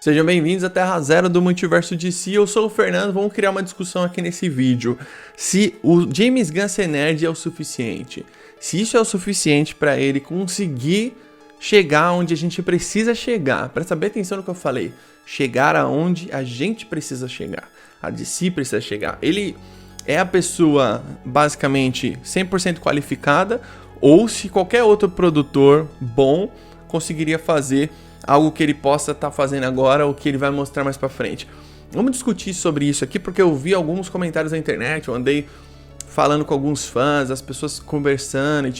Sejam bem-vindos à Terra Zero do Multiverso DC, eu sou o Fernando, vamos criar uma discussão aqui nesse vídeo. Se o James Gunn ser nerd é o suficiente, se isso é o suficiente para ele conseguir chegar onde a gente precisa chegar, presta bem atenção no que eu falei, chegar aonde a gente precisa chegar, a DC precisa chegar. Ele é a pessoa basicamente 100% qualificada, ou se qualquer outro produtor bom conseguiria fazer algo que ele possa estar fazendo agora ou que ele vai mostrar mais pra frente. Vamos discutir sobre isso aqui porque eu vi alguns comentários na internet, eu andei falando com alguns fãs, as pessoas conversando e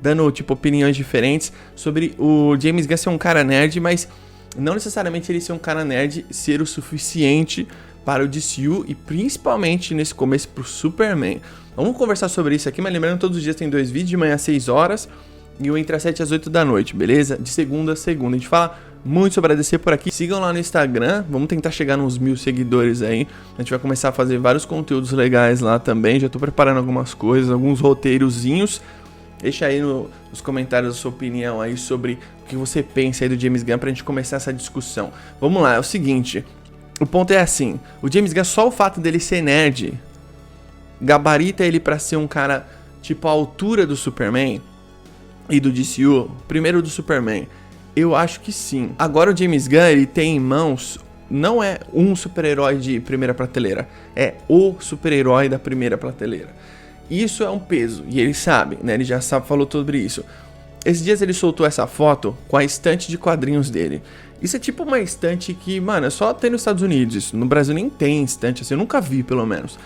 dando opiniões diferentes sobre o James Gunn ser um cara nerd, mas não necessariamente ele ser um cara nerd ser o suficiente para o DCU e principalmente nesse começo pro Superman. Vamos conversar sobre isso aqui, mas lembrando, todos os dias tem 2 vídeos, de manhã às 6 horas e o entre as 7 às 8 da noite, beleza? De segunda a segunda. A gente fala muito sobre a DC por aqui. Sigam lá no Instagram, vamos tentar chegar nos 1000 seguidores aí. A gente vai começar a fazer vários conteúdos legais lá também. Já tô preparando algumas coisas, alguns roteirozinhos. Deixa aí nos comentários a sua opinião aí sobre o que você pensa aí do James Gunn pra gente começar essa discussão. Vamos lá, é o seguinte, o ponto é assim, o James Gunn, só o fato dele ser nerd, gabarita ele pra ser um cara tipo a altura do Superman e do DCU, primeiro do Superman, eu acho que sim. Agora o James Gunn, ele tem em mãos, não é um super-herói de primeira prateleira, é o super-herói da primeira prateleira. Isso é um peso, e ele sabe, né, ele já sabe, falou sobre isso. Esses dias ele soltou essa foto com a estante de quadrinhos dele. Isso é tipo uma estante que, mano, é só ter nos Estados Unidos isso, no Brasil nem tem estante assim, eu nunca vi pelo menos.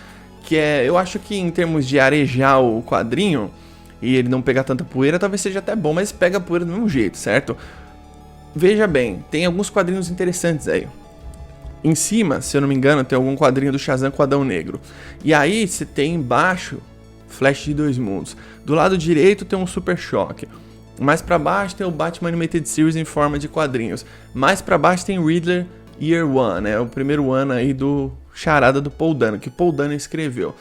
Que é, eu acho que em termos de arejar o quadrinho e ele não pegar tanta poeira, talvez seja até bom, mas pega poeira do mesmo jeito, certo? Veja bem, tem alguns quadrinhos interessantes aí. Em cima, se eu não me engano, tem algum quadrinho do Shazam com Adão Negro. E aí você tem embaixo Flash de 2 Mundos. Do lado direito tem um Super Choque. Mais pra baixo tem o Batman Animated Series em forma de quadrinhos. Mais pra baixo tem Riddler Year One, né? O primeiro ano aí do charada do Paul Dano, que Paul Dano escreveu.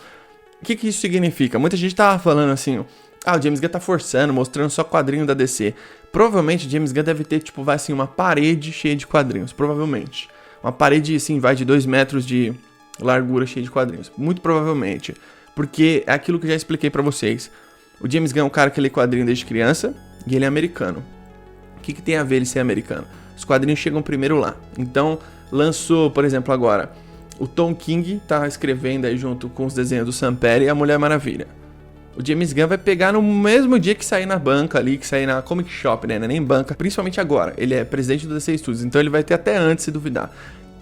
O que isso significa? Muita gente tava falando assim, o James Gunn tá forçando, mostrando só quadrinho da DC. Provavelmente o James Gunn deve ter, uma parede cheia de quadrinhos, provavelmente. Uma parede, assim, vai de 2 metros de largura cheia de quadrinhos. Muito provavelmente. Porque é aquilo que eu já expliquei pra vocês. O James Gunn é um cara que lê quadrinho desde criança e ele é americano. O que tem a ver ele ser americano? Os quadrinhos chegam primeiro lá. Então, lançou, por exemplo, agora, o Tom King tá escrevendo aí junto com os desenhos do Sam Perry e a Mulher Maravilha. O James Gunn vai pegar no mesmo dia que sair na banca ali, que sair na Comic Shop, né? Não é nem banca, principalmente agora. Ele é presidente do DC Studios, então ele vai ter até antes, se duvidar.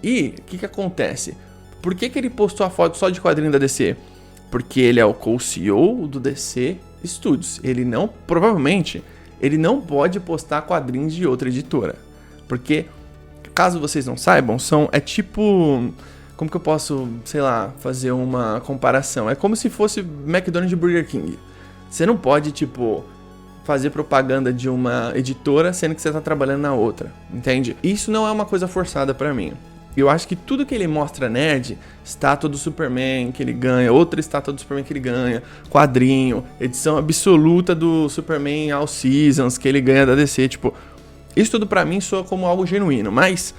E o que acontece? Por que ele postou a foto só de quadrinho da DC? Porque ele é o co-CEO do DC Studios. Ele não, provavelmente, ele não pode postar quadrinhos de outra editora. Porque, caso vocês não saibam, é tipo... Como que eu posso, fazer uma comparação? É como se fosse McDonald's e Burger King. Você não pode, fazer propaganda de uma editora sendo que você tá trabalhando na outra, entende? Isso não é uma coisa forçada pra mim. Eu acho que tudo que ele mostra nerd, estátua do Superman que ele ganha, outra estátua do Superman que ele ganha, quadrinho, edição absoluta do Superman All Seasons que ele ganha da DC, isso tudo pra mim soa como algo genuíno, mas...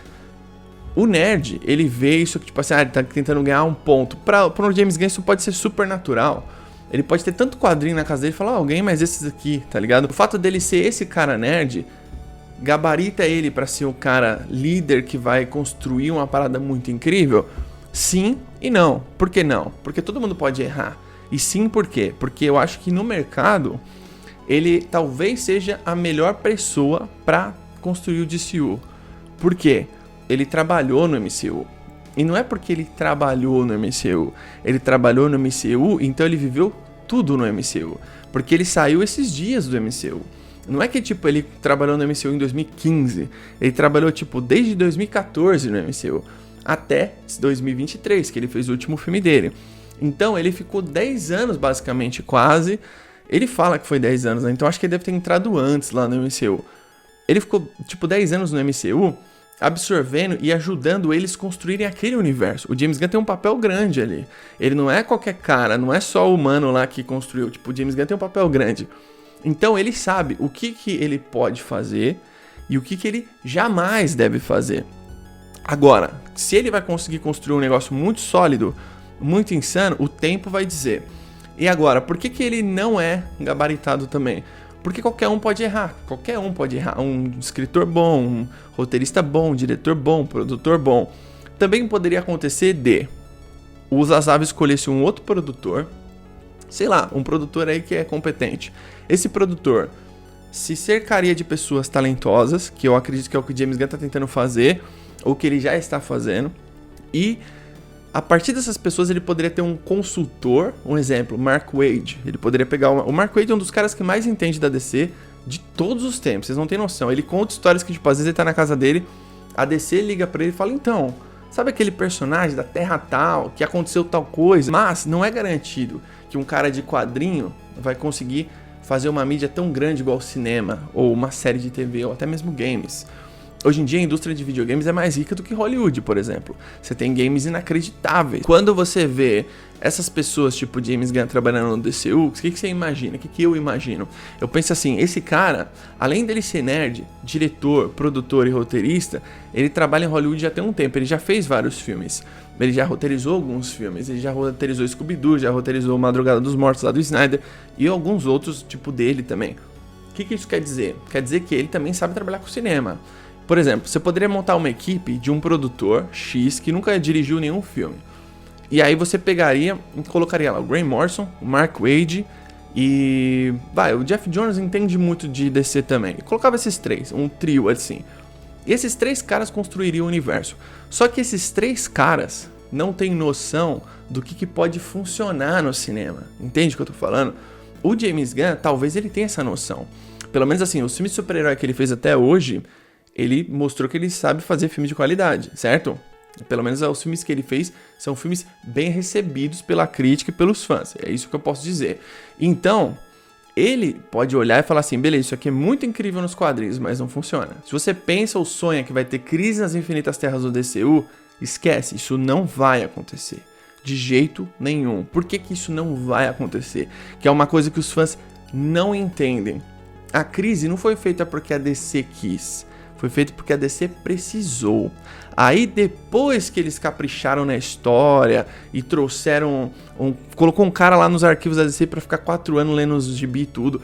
O nerd, ele vê isso, ele tá tentando ganhar um ponto. Pro James Gunn isso pode ser super natural. Ele pode ter tanto quadrinho na casa dele e falar, alguém mais esses aqui, tá ligado? O fato dele ser esse cara nerd, gabarita ele pra ser o cara líder que vai construir uma parada muito incrível? Sim e não. Por que não? Porque todo mundo pode errar. E sim por quê? Porque eu acho que no mercado, ele talvez seja a melhor pessoa pra construir o DCU. Por quê? Ele trabalhou no MCU. E não é porque ele trabalhou no MCU. Ele trabalhou no MCU, então ele viveu tudo no MCU. Porque ele saiu esses dias do MCU. Não é que, ele trabalhou no MCU em 2015. Ele trabalhou, desde 2014 no MCU. Até 2023, que ele fez o último filme dele. Então, ele ficou 10 anos, basicamente, quase. Ele fala que foi 10 anos, né? Então, acho que ele deve ter entrado antes lá no MCU. Ele ficou, 10 anos no MCU... absorvendo e ajudando eles construírem aquele universo. O James Gunn tem um papel grande ali. Ele não é qualquer cara, não é só o humano lá que construiu. O James Gunn tem um papel grande. Então ele sabe o que ele pode fazer e o que ele jamais deve fazer. Agora, se ele vai conseguir construir um negócio muito sólido, muito insano, o tempo vai dizer. E agora, por que ele não é gabaritado também? Porque qualquer um pode errar. Qualquer um pode errar. Um escritor bom, um roteirista bom, um diretor bom, um produtor bom. Também poderia acontecer de o Zaslav escolhesse um outro produtor, sei lá, um produtor aí que é competente. Esse produtor se cercaria de pessoas talentosas, que eu acredito que é o que o James Gunn está tentando fazer, ou que ele já está fazendo, e a partir dessas pessoas ele poderia ter um consultor, um exemplo, Mark Waid. Ele poderia pegar o Mark Waid é um dos caras que mais entende da DC de todos os tempos, vocês não têm noção. Ele conta histórias que, tipo, às vezes ele tá na casa dele, a DC liga pra ele e fala, então, sabe aquele personagem da Terra tal, que aconteceu tal coisa? Mas não é garantido que um cara de quadrinho vai conseguir fazer uma mídia tão grande igual o cinema, ou uma série de TV, ou até mesmo games. Hoje em dia a indústria de videogames é mais rica do que Hollywood, por exemplo. Você tem games inacreditáveis. Quando você vê essas pessoas tipo James Gunn trabalhando no DCU, o que você imagina? O que eu imagino? Eu penso assim, esse cara, além dele ser nerd, diretor, produtor e roteirista, ele trabalha em Hollywood já tem um tempo, ele já fez vários filmes. Ele já roteirizou alguns filmes, ele já roteirizou Scooby-Doo, já roteirizou Madrugada dos Mortos lá do Snyder e alguns outros tipo dele também. O que isso quer dizer? Quer dizer que ele também sabe trabalhar com cinema. Por exemplo, você poderia montar uma equipe de um produtor X que nunca dirigiu nenhum filme. E aí você pegaria e colocaria lá o Grant Morrison, o Mark Waid e... o Jeff Jones entende muito de DC também. E colocava esses três, um trio assim. E esses três caras construiriam o universo. Só que esses três caras não têm noção do que pode funcionar no cinema. Entende o que eu tô falando? O James Gunn, talvez ele tenha essa noção. Pelo menos assim, os filmes de super-herói que ele fez até hoje, ele mostrou que ele sabe fazer filmes de qualidade, certo? Pelo menos os filmes que ele fez são filmes bem recebidos pela crítica e pelos fãs. É isso que eu posso dizer. Então, ele pode olhar e falar assim, beleza, isso aqui é muito incrível nos quadrinhos, mas não funciona. Se você pensa ou sonha que vai ter crise nas infinitas terras do DCU, esquece, isso não vai acontecer. De jeito nenhum. Por que isso não vai acontecer? Que é uma coisa que os fãs não entendem. A crise não foi feita porque a DC quis. Foi feito porque a DC precisou. Aí depois que eles capricharam na história e trouxeram... colocou um cara lá nos arquivos da DC pra ficar 4 anos lendo os gibi e tudo.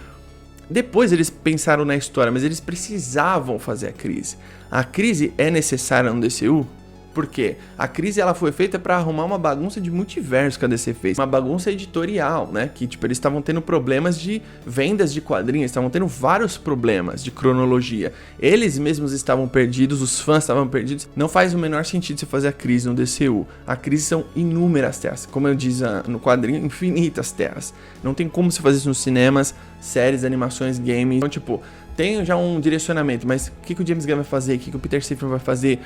Depois eles pensaram na história, mas eles precisavam fazer a crise. A crise é necessária no DCU? Por quê? A crise ela foi feita para arrumar uma bagunça de multiverso que a DC fez. Uma bagunça editorial, né? Que tipo, eles estavam tendo problemas de vendas de quadrinhos, estavam tendo vários problemas de cronologia. Eles mesmos estavam perdidos, os fãs estavam perdidos. Não faz o menor sentido você fazer a crise no DCU. A crise são inúmeras terras. Como eu disse no quadrinho, infinitas terras. Não tem como você fazer isso nos cinemas, séries, animações, games. Então, tipo, tem já um direcionamento, mas o que o James Gunn vai fazer? O que o Peter Safran vai fazer?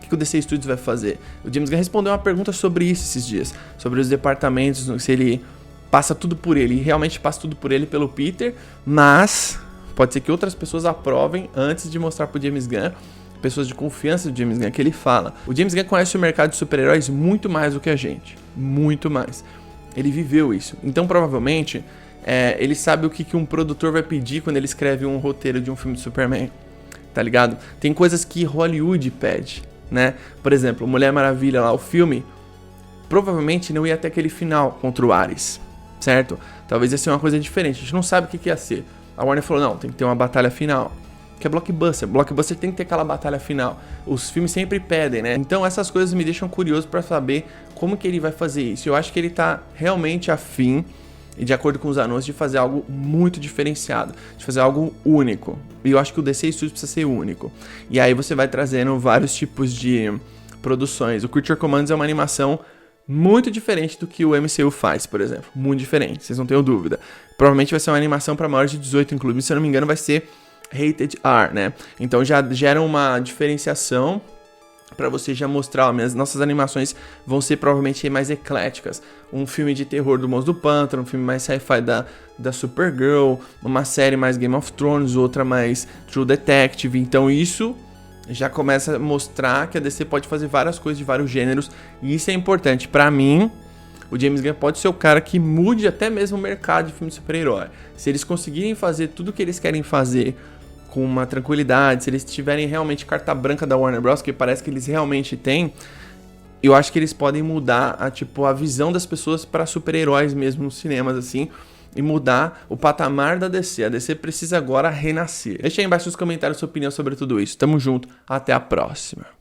O que o DC Studios vai fazer? O James Gunn respondeu uma pergunta sobre isso esses dias, sobre os departamentos, se ele passa tudo por ele, e realmente passa tudo por ele pelo Peter, mas pode ser que outras pessoas aprovem antes de mostrar pro James Gunn, pessoas de confiança do James Gunn, que ele fala. O James Gunn conhece o mercado de super-heróis muito mais do que a gente, muito mais. Ele viveu isso, então provavelmente ele sabe o que um produtor vai pedir quando ele escreve um roteiro de um filme de Superman, tá ligado? Tem coisas que Hollywood pede, né? Por exemplo, Mulher Maravilha lá, o filme provavelmente não ia até aquele final contra o Ares, certo? Talvez ia ser uma coisa diferente, a gente não sabe o que ia ser. A Warner falou, não, tem que ter uma batalha final, que é blockbuster tem que ter aquela batalha final. Os filmes sempre pedem, né? Então essas coisas me deixam curioso pra saber como que ele vai fazer isso. Eu acho que ele tá realmente afim, e de acordo com os anúncios, de fazer algo muito diferenciado, de fazer algo único. E eu acho que o DC Studios precisa ser único. E aí você vai trazendo vários tipos de produções. O Creature Commandos é uma animação muito diferente do que o MCU faz, por exemplo. Muito diferente, vocês não tenham dúvida. Provavelmente vai ser uma animação para maiores de 18, inclusive, se eu não me engano, vai ser Rated R, né? Então já gera uma diferenciação para você já mostrar, nossas animações vão ser provavelmente mais ecléticas. Um filme de terror do Monstro do Pântano, um filme mais sci-fi da Supergirl, uma série mais Game of Thrones, outra mais True Detective. Então isso já começa a mostrar que a DC pode fazer várias coisas de vários gêneros, e isso é importante. Para mim, o James Gunn pode ser o cara que mude até mesmo o mercado de filme de super-herói. Se eles conseguirem fazer tudo o que eles querem fazer com uma tranquilidade, se eles tiverem realmente carta branca da Warner Bros., que parece que eles realmente têm, eu acho que eles podem mudar a visão das pessoas para super-heróis mesmo nos cinemas, assim, e mudar o patamar da DC. A DC precisa agora renascer. Deixa aí embaixo nos comentários sua opinião sobre tudo isso. Tamo junto, até a próxima.